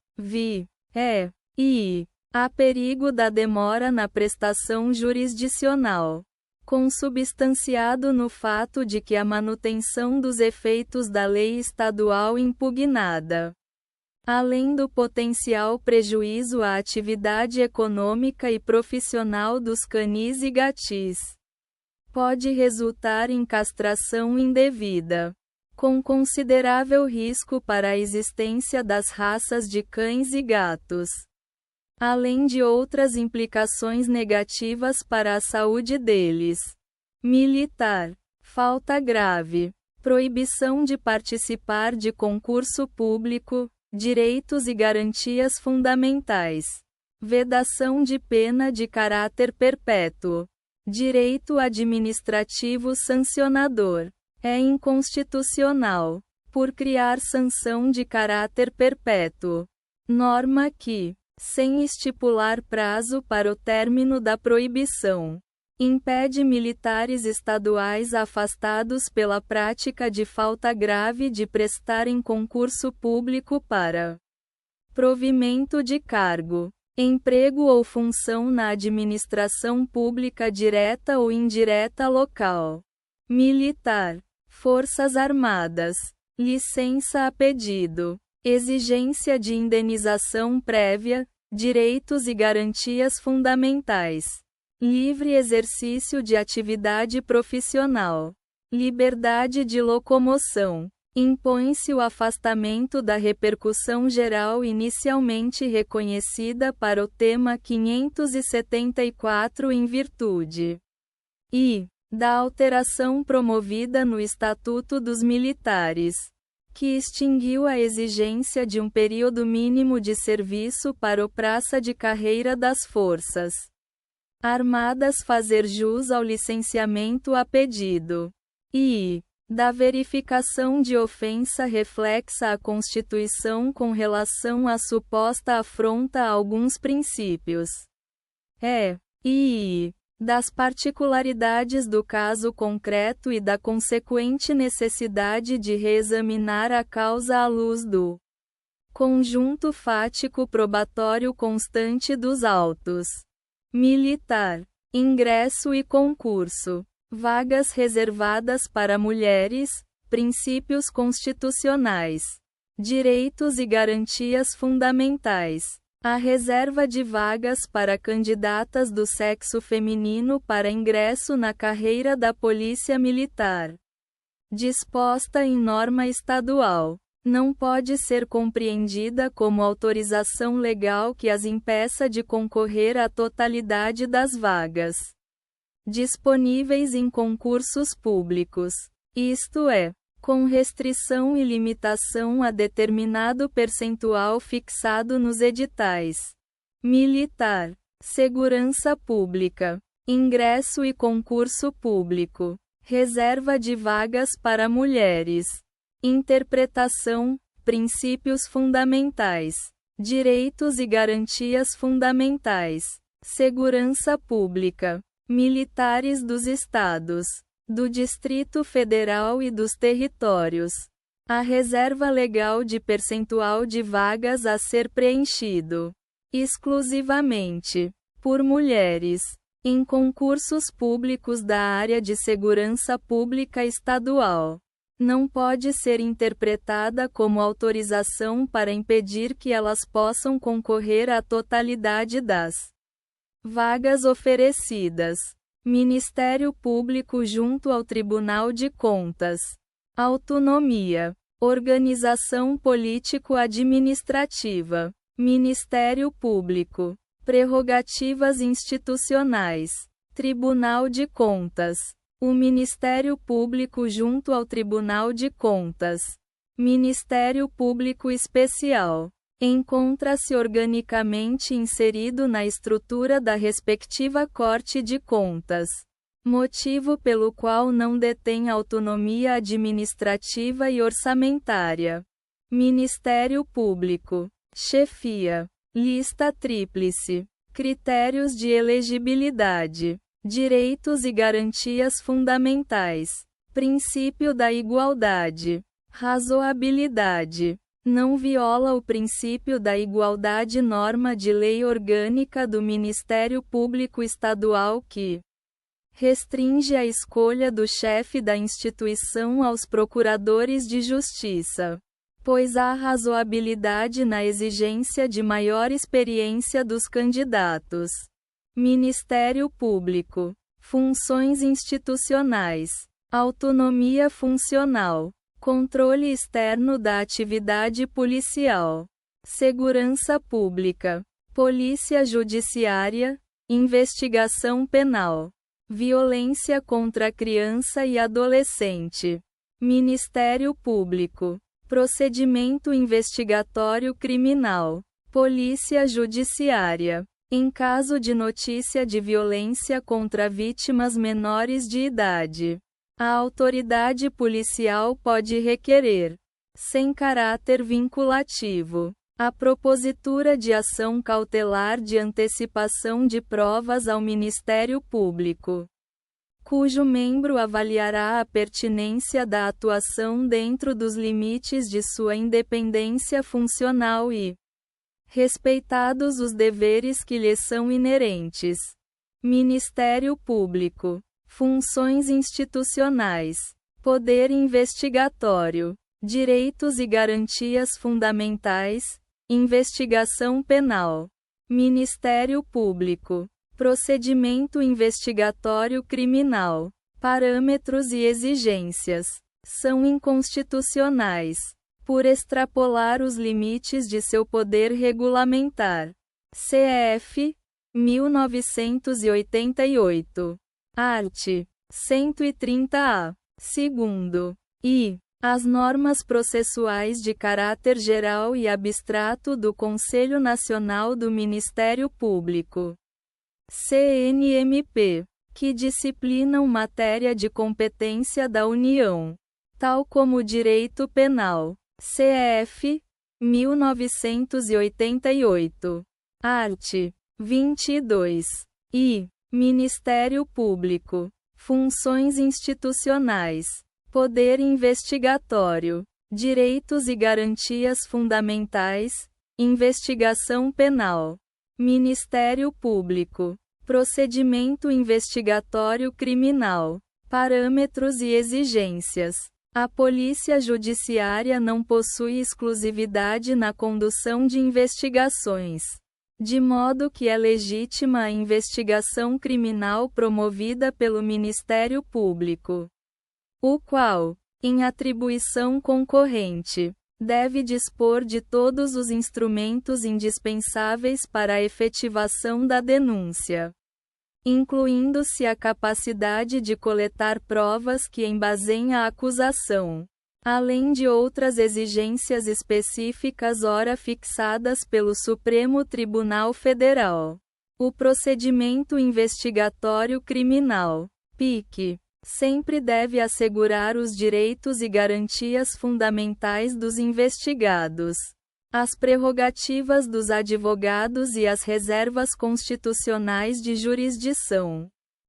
Há perigo da demora na prestação jurisdicional, consubstanciado no fato de que a manutenção dos efeitos da lei estadual impugnada, além do potencial prejuízo à atividade econômica e profissional dos canis e gatis, pode resultar em castração indevida, com considerável risco para a existência das raças de cães e gatos, além de outras implicações negativas para a saúde deles. Militar. Falta grave. Proibição de participar de concurso público. Direitos e garantias fundamentais. Vedação de pena de caráter perpétuo. Direito administrativo sancionador. É inconstitucional, por criar sanção de caráter perpétuo. Norma que, sem estipular prazo para o término da proibição, impede militares estaduais afastados pela prática de falta grave de prestarem concurso público para provimento de cargo, emprego ou função na administração pública direta ou indireta local, militar, Forças Armadas, licença a pedido, exigência de indenização prévia, direitos e garantias fundamentais, livre exercício de atividade profissional, liberdade de locomoção. Impõe-se o afastamento da repercussão geral inicialmente reconhecida para o tema 574 em virtude da alteração promovida no Estatuto dos Militares, que extinguiu a exigência de um período mínimo de serviço para o praça de carreira das Forças Armadas fazer jus ao licenciamento a pedido da verificação de ofensa reflexa à Constituição com relação à suposta afronta a alguns princípios das particularidades do caso concreto e da consequente necessidade de reexaminar a causa à luz do conjunto fático probatório constante dos autos militar, ingresso e concurso, vagas reservadas para mulheres, princípios constitucionais, direitos e garantias fundamentais, a reserva de vagas para candidatas do sexo feminino para ingresso na carreira da Polícia Militar, disposta em norma estadual, não pode ser compreendida como autorização legal que as impeça de concorrer à totalidade das vagas disponíveis em concursos públicos, isto é, com restrição e limitação a determinado percentual fixado nos editais militar, segurança pública, ingresso e concurso público, reserva de vagas para mulheres, interpretação, princípios fundamentais, direitos e garantias fundamentais, segurança pública, militares dos estados, do Distrito Federal e dos territórios. A reserva legal de percentual de vagas a ser preenchido exclusivamente por mulheres em concursos públicos da área de segurança pública estadual não pode ser interpretada como autorização para impedir que elas possam concorrer à totalidade das vagas oferecidas. Ministério Público junto ao Tribunal de Contas. Autonomia. Organização político-administrativa. Ministério Público. Prerrogativas institucionais. Tribunal de Contas. O Ministério Público junto ao Tribunal de Contas. Ministério Público Especial. Encontra-se organicamente inserido na estrutura da respectiva Corte de Contas, motivo pelo qual não detém autonomia administrativa e orçamentária. Ministério Público. Chefia. Lista tríplice. Critérios de elegibilidade. Direitos e garantias fundamentais. Princípio da igualdade. Razoabilidade. Não viola o princípio da igualdade norma de lei orgânica do Ministério Público Estadual que restringe a escolha do chefe da instituição aos procuradores de justiça, pois há razoabilidade na exigência de maior experiência dos candidatos. Ministério Público. Funções institucionais. Autonomia funcional. Controle externo da atividade policial. Segurança pública. Polícia judiciária. Investigação penal. Violência contra a criança e adolescente. Ministério Público. Procedimento investigatório criminal. Polícia judiciária. Em caso de notícia de violência contra vítimas menores de idade, a autoridade policial pode requerer, sem caráter vinculativo, a propositura de ação cautelar de antecipação de provas ao Ministério Público, cujo membro avaliará a pertinência da atuação dentro dos limites de sua independência funcional e, respeitados os deveres que lhes são inerentes. Ministério Público. Funções institucionais. Poder investigatório. Direitos e garantias fundamentais, investigação penal, Ministério Público, procedimento investigatório criminal, parâmetros e exigências, são inconstitucionais, por extrapolar os limites de seu poder regulamentar. CF 1988. Art. 130-A. Segundo. I. As normas processuais de caráter geral e abstrato do Conselho Nacional do Ministério Público. CNMP. Que disciplinam matéria de competência da União, tal como o direito penal. CF 1988. Art. 22. I. Ministério Público. Funções institucionais. Poder investigatório. Direitos e garantias fundamentais. Investigação penal. Ministério Público. Procedimento investigatório criminal. Parâmetros e exigências. A Polícia Judiciária não possui exclusividade na condução de investigações, de modo que é legítima a investigação criminal promovida pelo Ministério Público, o qual, em atribuição concorrente, deve dispor de todos os instrumentos indispensáveis para a efetivação da denúncia, incluindo-se a capacidade de coletar provas que embaseiem a acusação, além de outras exigências específicas ora fixadas pelo Supremo Tribunal Federal. O procedimento investigatório criminal, PIC, sempre deve assegurar os direitos e garantias fundamentais dos investigados, as prerrogativas dos advogados e as reservas constitucionais de jurisdição.